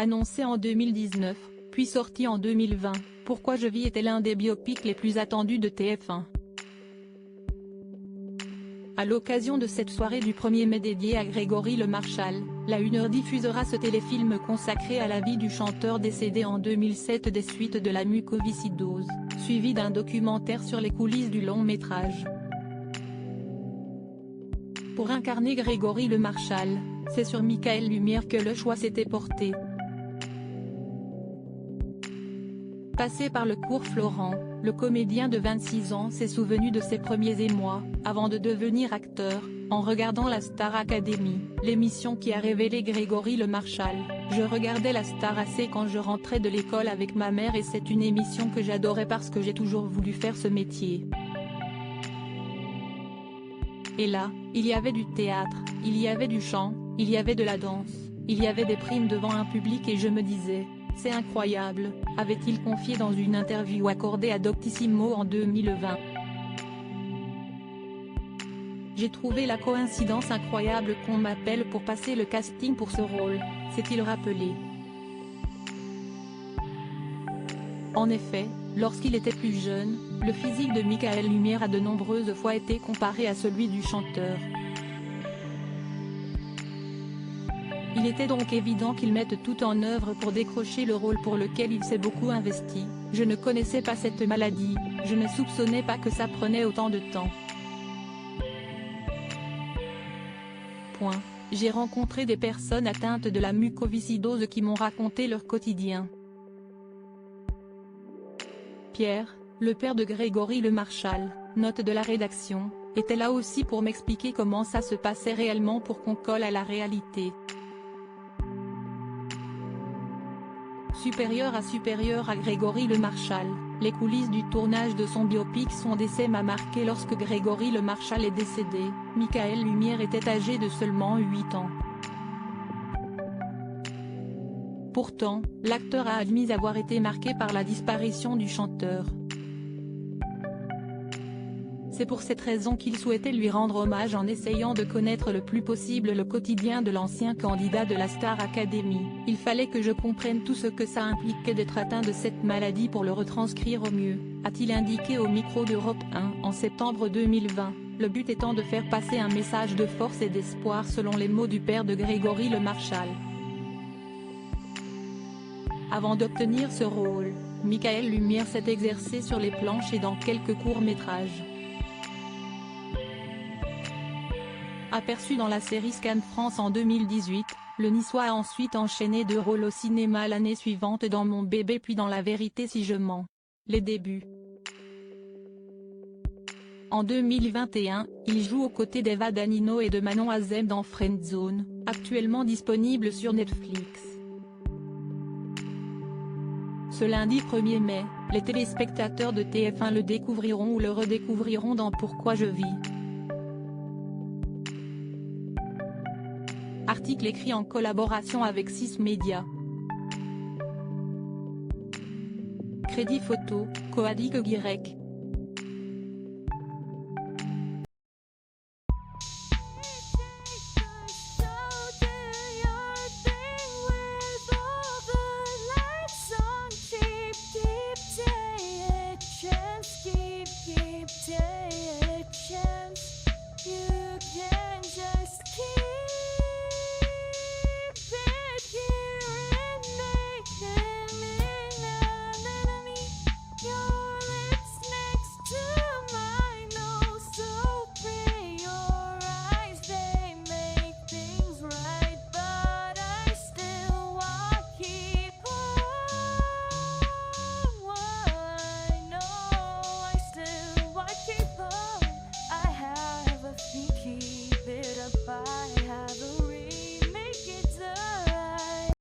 Annoncé en 2019, puis sorti en 2020, Pourquoi je vis était l'un des biopics les plus attendus de TF1. À l'occasion de cette soirée du 1er mai dédiée à Grégory Le Marchal, la 1h diffusera ce téléfilm consacré à la vie du chanteur décédé en 2007 des suites de la mucoviscidose, suivi d'un documentaire sur les coulisses du long métrage. Pour incarner Grégory Le Marchal, c'est sur Michaël Lumière que le choix s'était porté. Passé par le cours Florent, le comédien de 26 ans s'est souvenu de ses premiers émois, avant de devenir acteur, en regardant la Star Academy, l'émission qui a révélé Grégory Le Marchal. Je regardais la Star AC quand je rentrais de l'école avec ma mère et c'est une émission que j'adorais parce que j'ai toujours voulu faire ce métier. Et là, il y avait du théâtre, il y avait du chant, il y avait de la danse, il y avait des primes devant un public et je me disais, c'est incroyable, avait-il confié dans une interview accordée à Doctissimo en 2020. J'ai trouvé la coïncidence incroyable qu'on m'appelle pour passer le casting pour ce rôle, s'est-il rappelé. En effet, lorsqu'il était plus jeune, le physique de Michaël Lumière a de nombreuses fois été comparé à celui du chanteur. Il était donc évident qu'il mette tout en œuvre pour décrocher le rôle pour lequel il s'est beaucoup investi. Je ne connaissais pas cette maladie, je ne soupçonnais pas que ça prenait autant de temps. J'ai rencontré des personnes atteintes de la mucoviscidose qui m'ont raconté leur quotidien. Pierre, le père de Grégory Le Marchal, note de la rédaction, était là aussi pour m'expliquer comment ça se passait réellement pour qu'on colle à la réalité. Supérieur à Grégory Le Marchal, les coulisses du tournage de son biopic Son décès m'a marqué. Lorsque Grégory Le Marchal est décédé, Michaël Lumière était âgé de seulement 8 ans. Pourtant, l'acteur a admis avoir été marqué par la disparition du chanteur. C'est pour cette raison qu'il souhaitait lui rendre hommage en essayant de connaître le plus possible le quotidien de l'ancien candidat de la Star Academy. Il fallait que je comprenne tout ce que ça impliquait d'être atteint de cette maladie pour le retranscrire au mieux, a-t-il indiqué au micro d'Europe 1 en septembre 2020, le but étant de faire passer un message de force et d'espoir selon les mots du père de Grégory Le Marchal. Avant d'obtenir ce rôle, Michaël Lumière s'est exercé sur les planches et dans quelques courts-métrages. Aperçu dans la série Scan France en 2018, le Niçois a ensuite enchaîné 2 rôles au cinéma l'année suivante dans Mon bébé puis dans La vérité si je mens. Les débuts. En 2021, il joue aux côtés d'Eva Danino et de Manon Azem dans Friendzone, actuellement disponible sur Netflix. Ce lundi 1er mai, les téléspectateurs de TF1 le découvriront ou le redécouvriront dans Pourquoi je vis. Article écrit en collaboration avec 6 Médias. Crédit photo, Coadic Guirec.